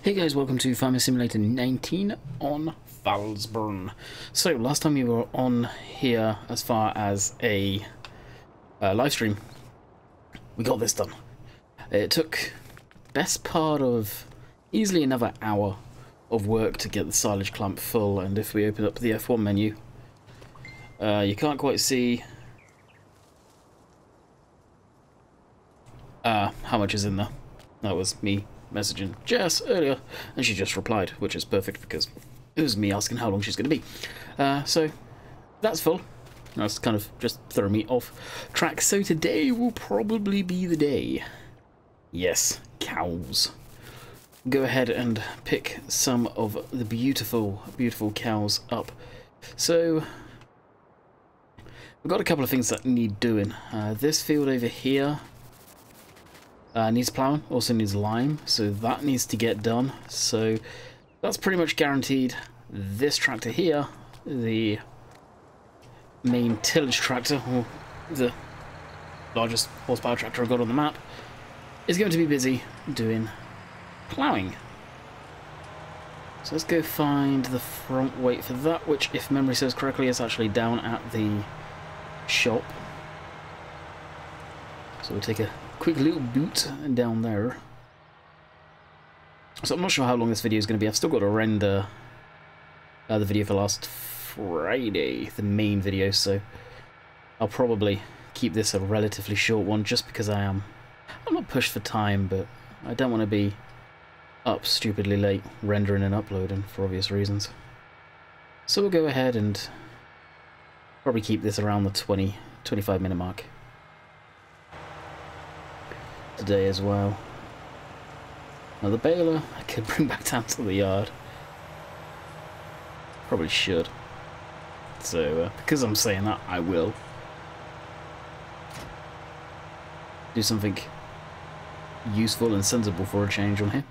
Hey guys, welcome to Farming Simulator 19 on Felsbrunn. So, last time we were on here as far as a live stream, we got this done. It took best part of easily another hour of work to get the silage clamp full, and if we open up the F1 menu, you can't quite see how much is in there. That was me messaging Jess earlier, and she just replied, which is perfect because it was me asking how long she's going to be. So that's full. That's kind of just throwing me off track. So today will probably be the day. Yes, cows. Go ahead and pick some of the beautiful, beautiful cows up. So we've got a couple of things that need doing. This field over here needs ploughing, also needs lime, so that needs to get done. So that's pretty much guaranteed. This tractor here, the main tillage tractor, or the largest horsepower tractor I've got on the map, is going to be busy doing ploughing. So let's go find the front weight for that, which, if memory serves correctly, is actually down at the shop. So we'll take a quick little boot down there. So I'm not sure how long this video is going to be. I've still got to render the video for last Friday, the main video, so I'll probably keep this a relatively short one just because I'm not pushed for time, but I don't want to be up stupidly late rendering and uploading for obvious reasons. So we'll go ahead and probably keep this around the 20-25 minute mark today as well. Now the baler I could bring back down to the yard. Probably should. So because I'm saying that, I will do something useful and sensible for a change on here.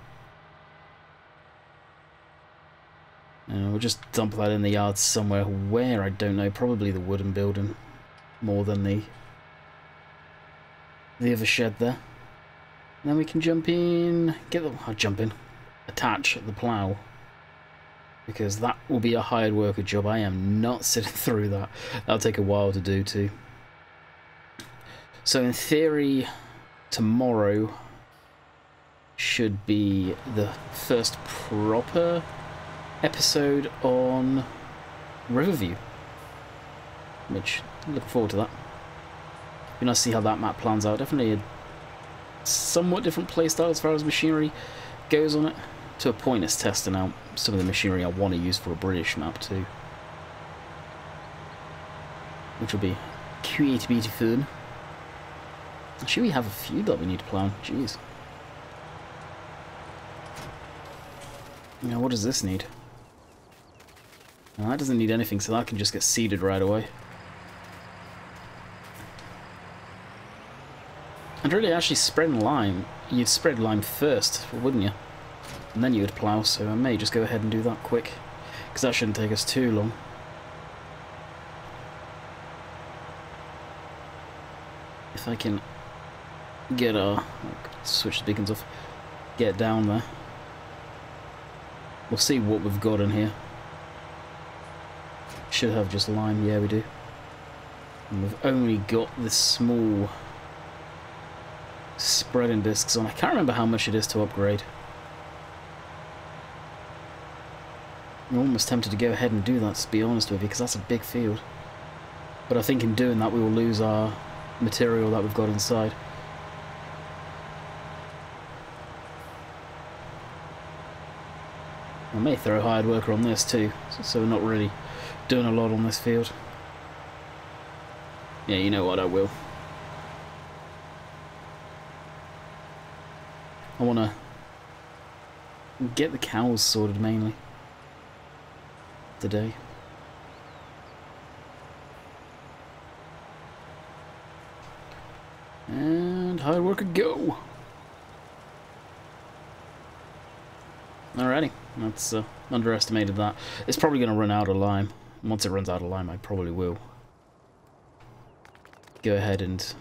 And we'll just dump that in the yard somewhere. Where, I don't know. Probably the wooden building more than the other shed there. Then we can jump in, attach the plough, because that will be a hired worker job. I am not sitting through that. That'll take a while to do too. So in theory, tomorrow should be the first proper episode on Riverview, which I'm looking forward to that. Be nice to see how that map plans out. Definitely a somewhat different playstyle as far as machinery goes on it. To a point, it's testing out some of the machinery I want to use for a British map too, which will be quite beautiful. Actually, we have a few that we need to plow. Jeez. Now, what does this need? Well, that doesn't need anything, so that can just get seeded right away. And really, actually spreading lime, you'd spread lime first, wouldn't you? And then you would plough, so I may just go ahead and do that quick, because that shouldn't take us too long. If I can get switch the beacons off, get down there. We'll see what we've got in here. Should have just lime, yeah we do. And we've only got this small spreading discs on. I can't remember how much it is to upgrade. I'm almost tempted to go ahead and do that, to be honest with you, because that's a big field. But I think in doing that we will lose our material that we've got inside. I may throw a hired worker on this too, so we're not really doing a lot on this field. Yeah, you know what, I will. I want to get the cows sorted mainly today. And hard worker go. Alrighty, that's underestimated that. It's probably going to run out of lime. Once it runs out of lime, I probably will go ahead and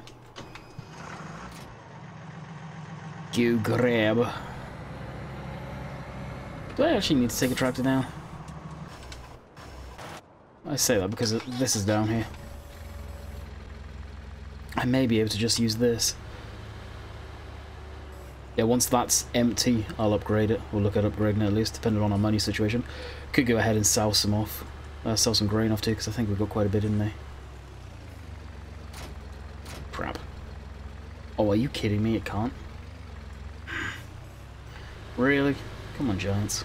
go grab Do I actually need to take a tractor down? I say that because this is down here. I may be able to just use this. Yeah, once that's empty, I'll upgrade it. We'll look at upgrading it at least, depending on our money situation. Could go ahead and sell some off. Sell some grain off too, because I think we've got quite a bit in there. Crap. Oh, are you kidding me? It can't? Really? Come on, Giants.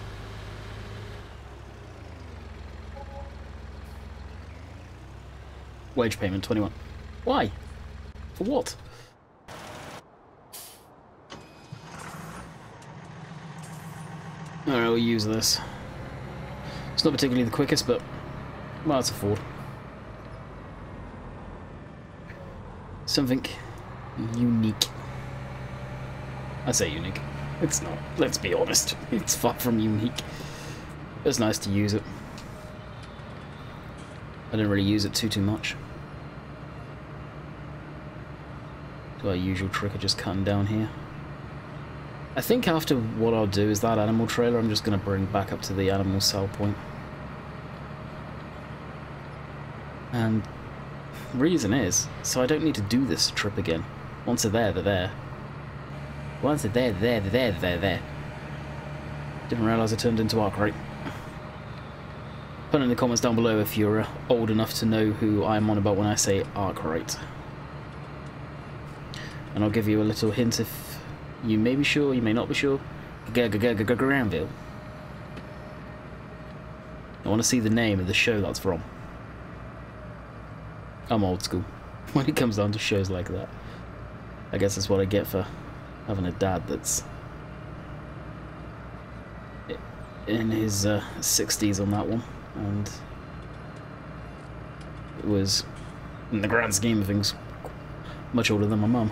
Wage payment, 21. Why? For what? Alright, we'll use this. It's not particularly the quickest, but well, it's a Ford. Something unique. I say unique. It's not. Let's be honest. It's far from unique. It's nice to use it. I didn't really use it too much. Do our usual trick of just cutting down here. I think after what I'll do is that animal trailer I'm just going to bring back up to the animal sell point. And the reason is, so I don't need to do this trip again. Once they're there, they're there. Once they're there, they're there. Didn't realise I turned into Arkwright. Put in the comments down below if you're old enough to know who I'm on about when I say Arkwright. And I'll give you a little hint if you may be sure, you may not be sure. Granville. I want to see the name of the show that's from. I'm old school when it comes down to shows like that. I guess that's what I get for having a dad that's in his 60s on that one, and it was, in the grand scheme of things, much older than my mum.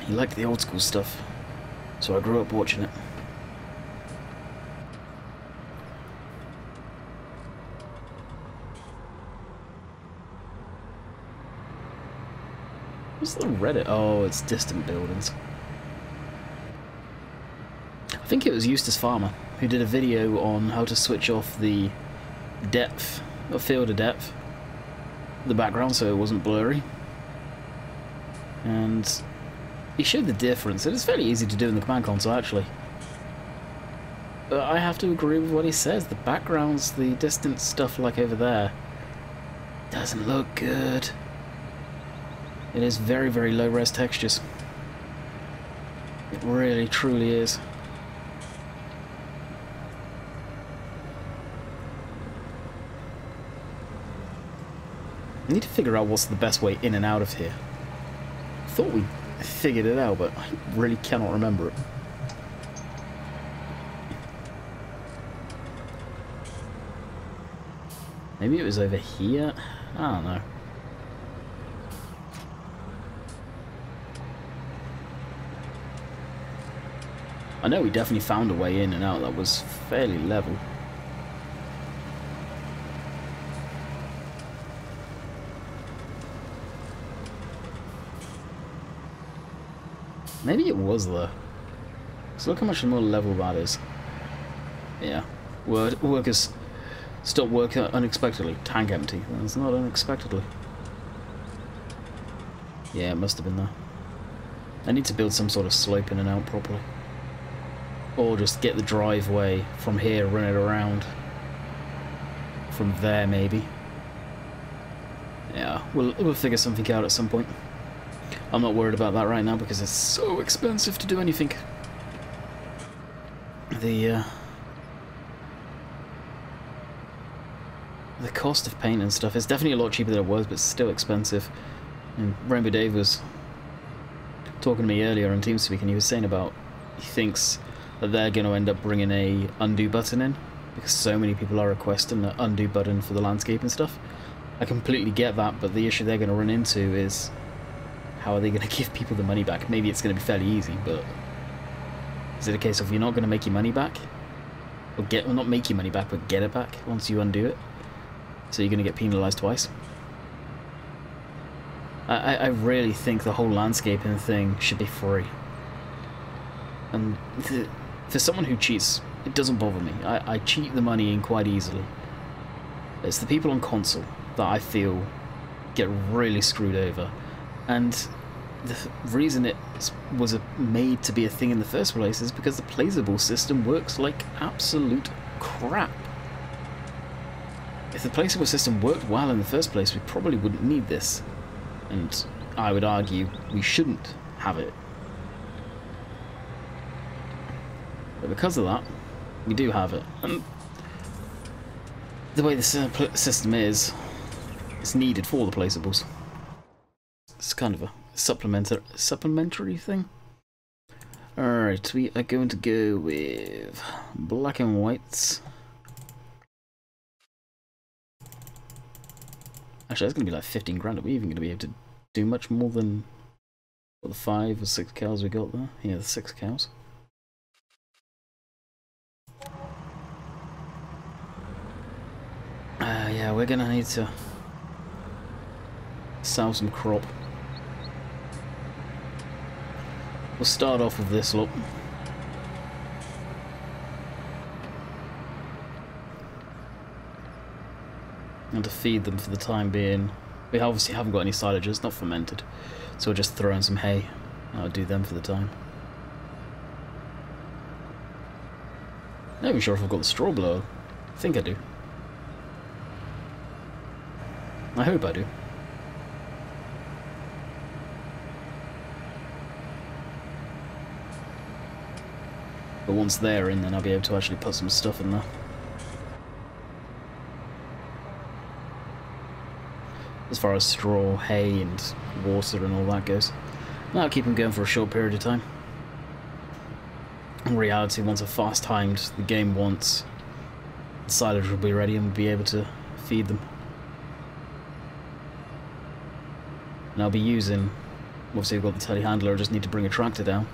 He liked the old school stuff, so I grew up watching it. What's the Reddit? Oh, it's distant buildings. I think it was Eustace Farmer who did a video on how to switch off the depth, or field of depth, the background so it wasn't blurry. And he showed the difference. It is fairly easy to do in the command console, actually. But I have to agree with what he says. The backgrounds, the distant stuff like over there, doesn't look good. It is very, very low-res textures. It really, truly is. I need to figure out what's the best way in and out of here. I thought we figured it out, but I really cannot remember it. Maybe it was over here? I don't know. I know we definitely found a way in and out that was fairly level. Maybe it was there. So look how much more level that is. Yeah. Workers stop work unexpectedly. Tank empty. Well, it's not unexpectedly. Yeah, it must have been there. I need to build some sort of slope in and out properly. Or just get the driveway from here, run it around. From there, maybe. Yeah, we'll figure something out at some point. I'm not worried about that right now because it's so expensive to do anything. The cost of paint and stuff is definitely a lot cheaper than it was, but still expensive. And Rainbow Dave was talking to me earlier on TeamSpeak, and he was saying about he thinks that they're going to end up bringing a undo button in because so many people are requesting an undo button for the landscape and stuff. I completely get that, but the issue they're going to run into is how are they going to give people the money back? Maybe it's going to be fairly easy, but is it a case of you're not going to make your money back? Or well, not make your money back, but get it back once you undo it? So you're going to get penalised twice? I really think the whole landscaping thing should be free. And for someone who cheats It doesn't bother me. I cheat the money in quite easily. It's the people on console that I feel get really screwed over. And the reason it was made to be a thing in the first place is because the placeable system works like absolute crap. If the placeable system worked well in the first place, we probably wouldn't need this. And I would argue we shouldn't have it. But because of that, we do have it. And the way the system is, it's needed for the placeables. It's kind of a supplementary thing. Alright, we are going to go with black and whites. Actually, that's going to be like 15 grand. Are we even going to be able to do much more than what, the 5 or 6 cows we got there? Yeah, the 6 cows. Yeah, we're going to need to sell some crop. We'll start off with this lot. And to feed them for the time being. We obviously haven't got any silages, not fermented. So we'll just throw in some hay. I'll do them for the time. Not even sure if I've got the straw blower. I think I do. I hope I do. But once they're in, then I'll be able to actually put some stuff in there. As far as straw, hay, and water and all that goes. That'll keep them going for a short period of time. In reality, once I've fast timed the game once, the silage will be ready and we'll be able to feed them. And I'll be using, obviously we've got the telehandler, I just need to bring a tractor down.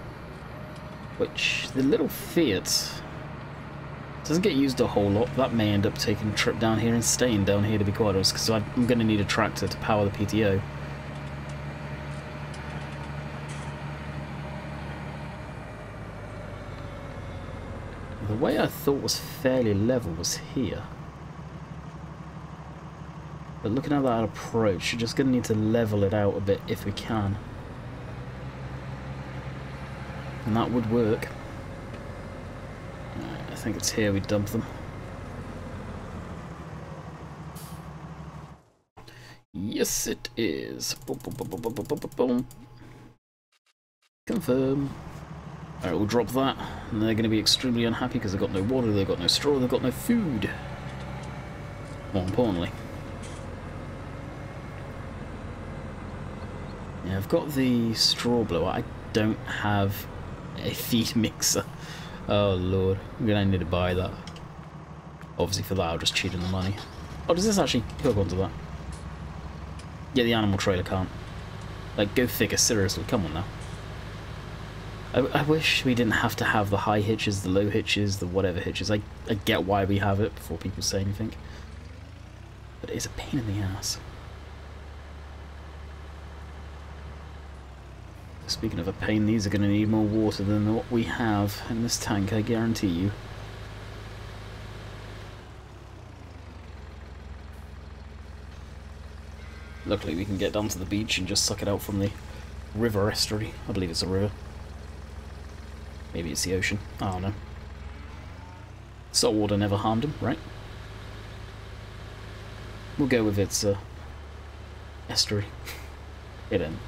Which, the little Fiat doesn't get used a whole lot. That may end up taking a trip down here and staying down here, to be quite honest, because I'm going to need a tractor to power the PTO. The way I thought was fairly level was here. But looking at that approach, you're just going to need to level it out a bit if we can. And that would work. I think it's here we dump them. Yes, it is. Boom, boom, boom, boom, boom, boom, boom, boom. Confirm. Alright, we'll drop that. And they're going to be extremely unhappy because they've got no water, they've got no straw, they've got no food. More importantly. Yeah, I've got the straw blower. I don't have a feed mixer. Oh lord, I'm gonna need to buy that. Obviously for that I'll just cheat in the money. Oh, does this actually hook onto that? Yeah, the animal trailer can't. Like, go figure, seriously, come on now. I wish we didn't have to have the high hitches, the low hitches, the whatever hitches. I get why we have it before people say anything. But it's a pain in the ass. Speaking of a pain, these are going to need more water than what we have in this tank, I guarantee you. Luckily we can get down to the beach and just suck it out from the river estuary. I believe it's a river. Maybe it's the ocean. I don't know. Salt water never harmed him, right? We'll go with its estuary. It ain't.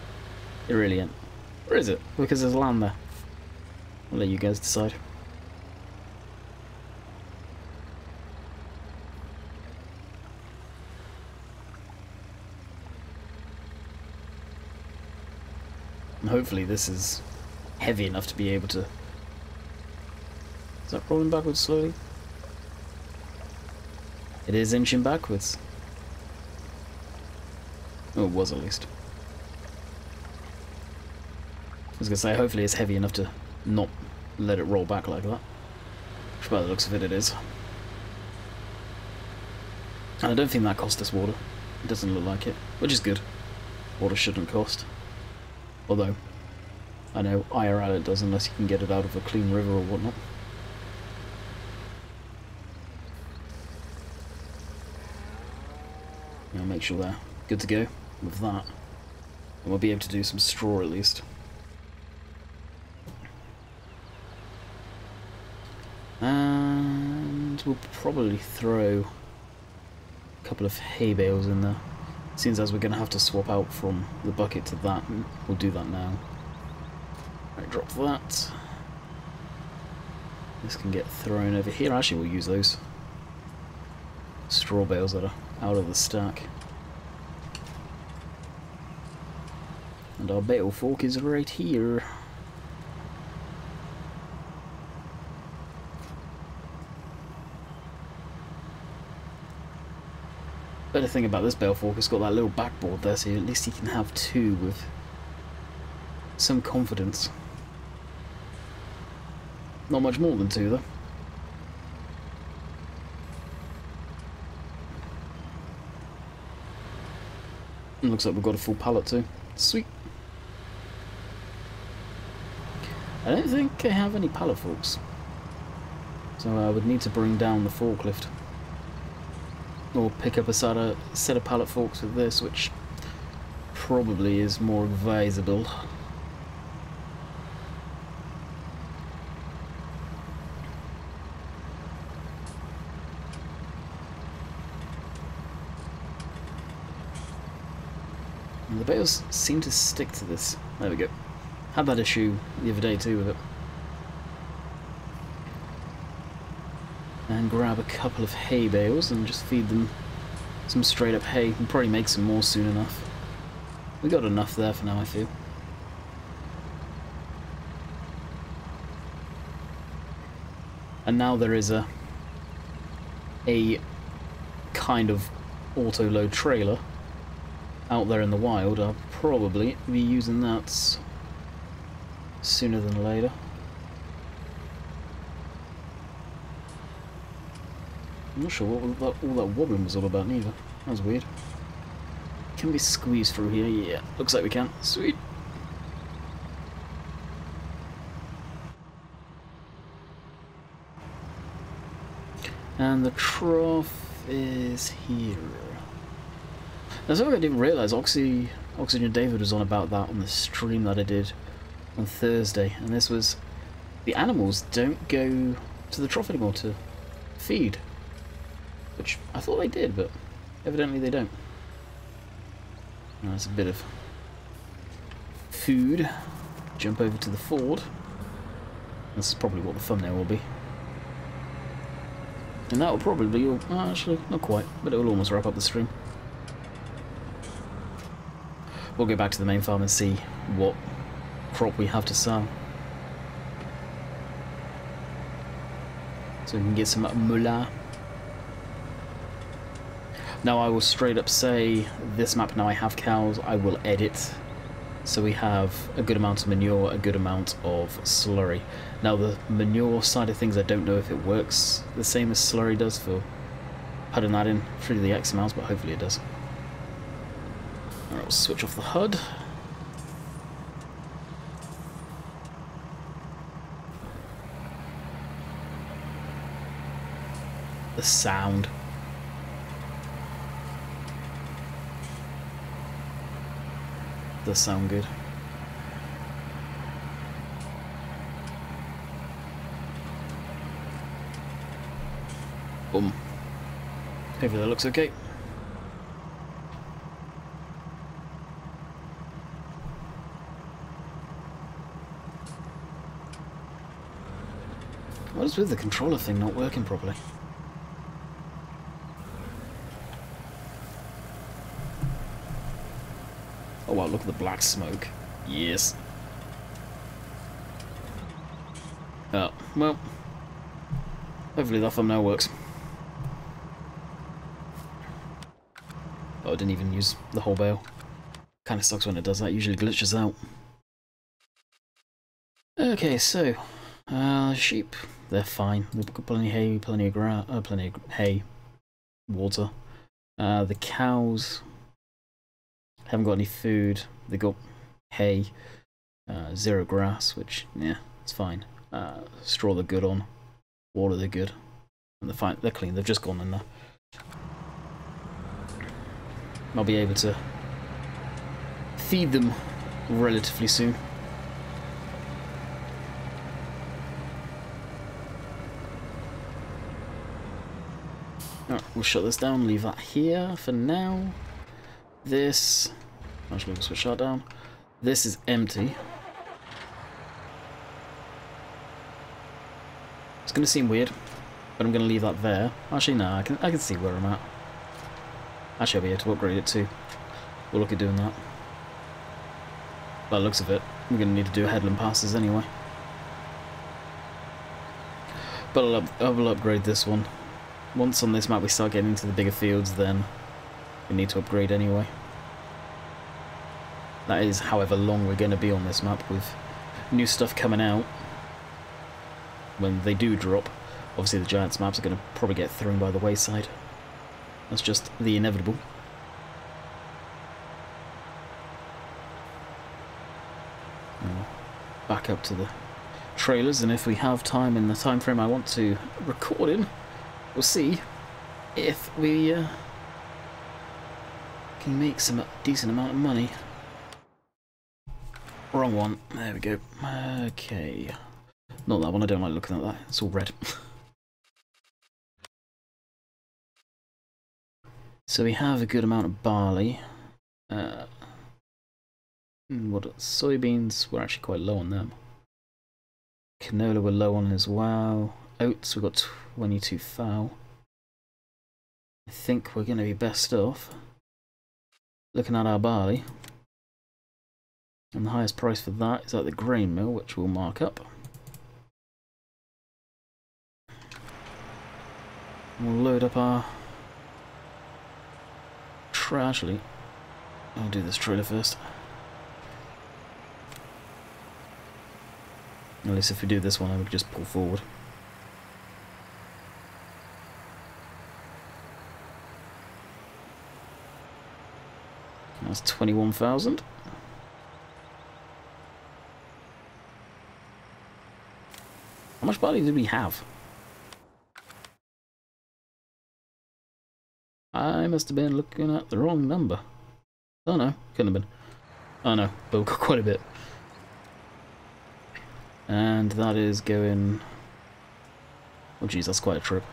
It really ain't. Or is it? Because there's land there. I'll let you guys decide. And hopefully this is heavy enough to be able to... Is that rolling backwards slowly? It is inching backwards. Oh, it was at least. I was going to say, hopefully it's heavy enough to not let it roll back like that. Which by the looks of it, it is. And I don't think that cost us water. It doesn't look like it, which is good. Water shouldn't cost. Although, I know IRL it does unless you can get it out of a clean river or whatnot. make sure they're good to go with that. And we'll be able to do some straw at least. And we'll probably throw a couple of hay bales in there. Seems as we're going to have to swap out from the bucket to that, we'll do that now. Right, drop that. This can get thrown over here. Actually, we'll use those straw bales that are out of the stack. And our bale fork is right here. Better thing about this bale fork, it's got that little backboard there, so at least you can have two with some confidence. Not much more than two, though. And looks like we've got a full pallet too. Sweet. I don't think I have any pallet forks, so I would need to bring down the forklift. Or pick up a set of pallet forks with this, which probably is more advisable. And the bales seem to stick to this. There we go. Had that issue the other day too with it. And grab a couple of hay bales and just feed them some straight up hay. We'll probably make some more soon enough. We got enough there for now, I feel. And now there is a kind of auto-load trailer out there in the wild. I'll probably be using that sooner than later. I'm not sure what all that wobbling was all about neither. That was weird. Can we squeeze through here? Yeah, looks like we can. Sweet. And the trough is here. Now, something I didn't realise, Oxygen David was on about that on the stream that I did on Thursday, and this was the animals don't go to the trough anymore to feed. Which I thought they did, but evidently they don't. Now that's a bit of food. Jump over to the Ford. This is probably what the thumbnail will be. And that will probably, actually, not quite, but it will almost wrap up the stream. We'll go back to the main farm and see what crop we have to sell. So we can get some moolah. Now I will straight up say, this map now I have cows, I will edit so we have a good amount of manure, a good amount of slurry. Now the manure side of things, I don't know if it works the same as slurry does for putting that in through the X amounts, but hopefully it does. Alright, we'll switch off the HUD. The sound. Does sound good. Boom. Hopefully that looks okay. What is with the controller thing not working properly? Oh wow, look at the black smoke. Yes. Oh, well. Hopefully that thumbnail works. Oh, I didn't even use the whole bale. Kinda sucks when it does that, usually glitches out. Okay, so sheep, they're fine. We've got plenty of hay, plenty of hay, water. The cows haven't got any food. They got hay, zero grass, which yeah, it's fine. Straw they're good on, water they're good, and they're fine. They're clean. They've just gone in there. I'll be able to feed them relatively soon. Alright, we'll shut this down, leave that here for now. This... Actually, we'll switch that down. This is empty. It's going to seem weird, but I'm going to leave that there. Actually, no, I can see where I'm at. Actually, I'll be able to upgrade it too. We'll look at doing that. By the looks of it, we're going to need to do headland passes anyway. But I will upgrade this one. Once on this map we start getting into the bigger fields, then we need to upgrade anyway. That is however long we're going to be on this map, with new stuff coming out. When they do drop, obviously the Giants maps are going to probably get thrown by the wayside. That's just the inevitable. Back up to the trailers, and if we have time in the time frame I want to record in, we'll see if we can make some decent amount of money. Wrong one. There we go. Okay. Not that one. I don't like looking at that. It's all red. So we have a good amount of barley. What soybeans? We're actually quite low on them. Canola we're low on as well. Oats we've got 22 foul. I think we're going to be best off looking at our barley. And the highest price for that is at the grain mill, which we'll mark up. We'll load up our actually, I'll do this trailer first. At least if we do this one, I would just pull forward. That's 21,000. How much barley did we have? I must have been looking at the wrong number. Oh no, couldn't have been. Oh no, but we've got quite a bit. And that is going... Oh geez, that's quite a trip.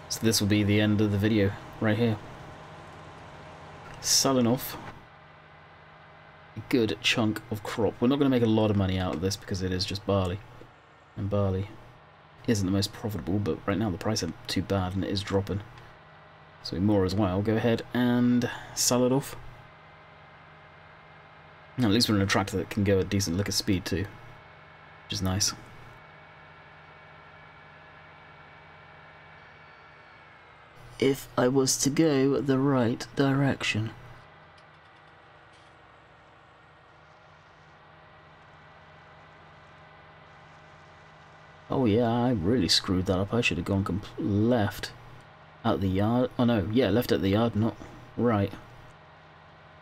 So this will be the end of the video, right here. Selling off a good chunk of crop. We're not going to make a lot of money out of this because it is just barley. And barley isn't the most profitable, but right now the price isn't too bad and it is dropping. So more as well. Go ahead and sell it off. And at least we're in a tractor that can go at decent lick of speed too, which is nice. If I was to go the right direction. Oh yeah, I really screwed that up. I should have gone left at the yard. Oh no, yeah, left at the yard, not right.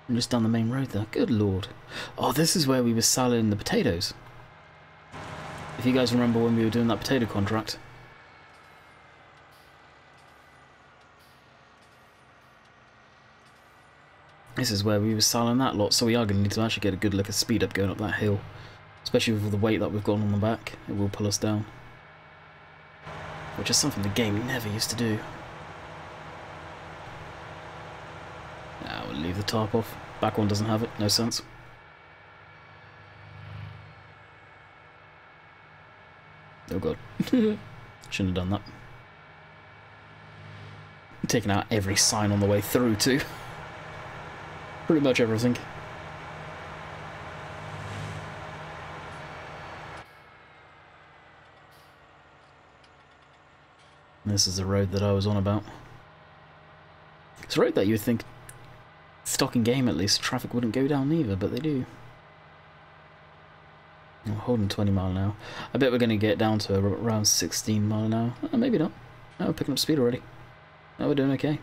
I'm just down the main road there. Good lord. Oh, this is where we were selling the potatoes. If you guys remember when we were doing that potato contract. This is where we were selling that lot, so we are going to need to actually get a good look at speed up going up that hill. Especially with the weight that we've got on the back, it will pull us down. Which is something the game never used to do. Now we'll leave the tarp off. Back one doesn't have it, no sense. Oh god. Shouldn't have done that. Taking out every sign on the way through too. Pretty much everything. This is the road that I was on about. It's a road that you would think, stock in game at least, traffic wouldn't go down either, but they do. Oh, holding 20 mile an hour. I bet we're going to get down to around 16 mile an hour. Maybe not. Oh, we're picking up speed already. Oh, we're doing okay.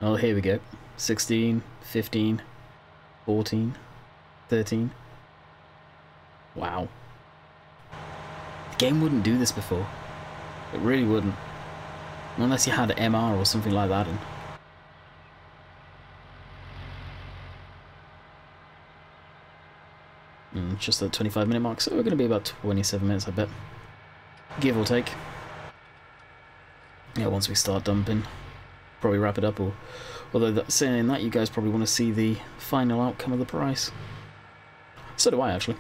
Oh, here we go. 16, 15, 14, 13. Wow. The game wouldn't do this before. It really wouldn't. Unless you had MR or something like that. And just at the 25-minute mark, so we're going to be about 27 minutes, I bet. Give or take. Yeah, once we start dumping, probably wrap it up. Or, although saying that, you guys probably want to see the final outcome of the price. So do I, actually.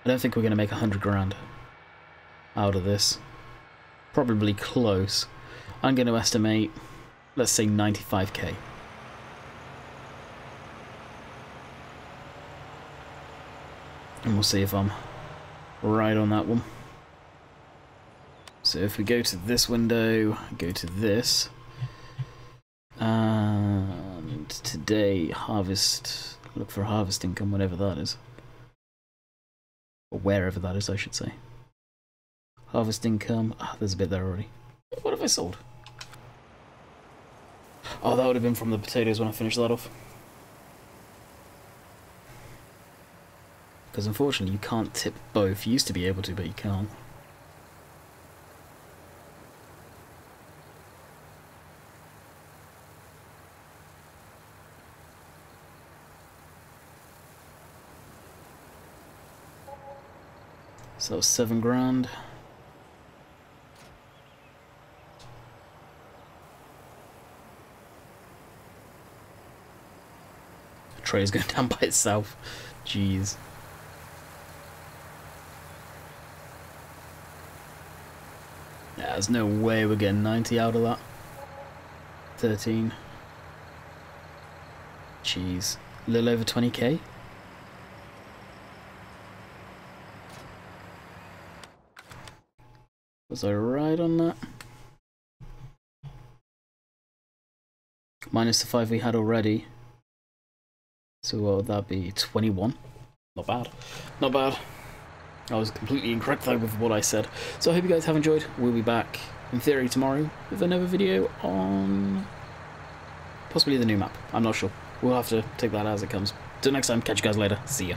I don't think we're going to make 100 grand out of this. Probably close. I'm going to estimate, let's say 95k. And we'll see if I'm right on that one. So if we go to this window, go to this, and today harvest, look for harvest income, whatever that is. Or wherever that is, I should say. Harvest income, there's a bit there already. What have I sold? Oh, that would have been from the potatoes when I finished that off. Because unfortunately you can't tip both. You used to be able to, but you can't. So that was 7 grand. The tray's going down by itself. Jeez. Yeah, there's no way we're getting 90 out of that. 13. Jeez. A little over 20k? Was I right on that? Minus the 5 we had already. So what would that be? 21? Not bad. Not bad. I was completely incorrect though with what I said. So I hope you guys have enjoyed. We'll be back, in theory, tomorrow with another video on possibly the new map. I'm not sure. We'll have to take that as it comes. Till next time, catch you guys later. See ya.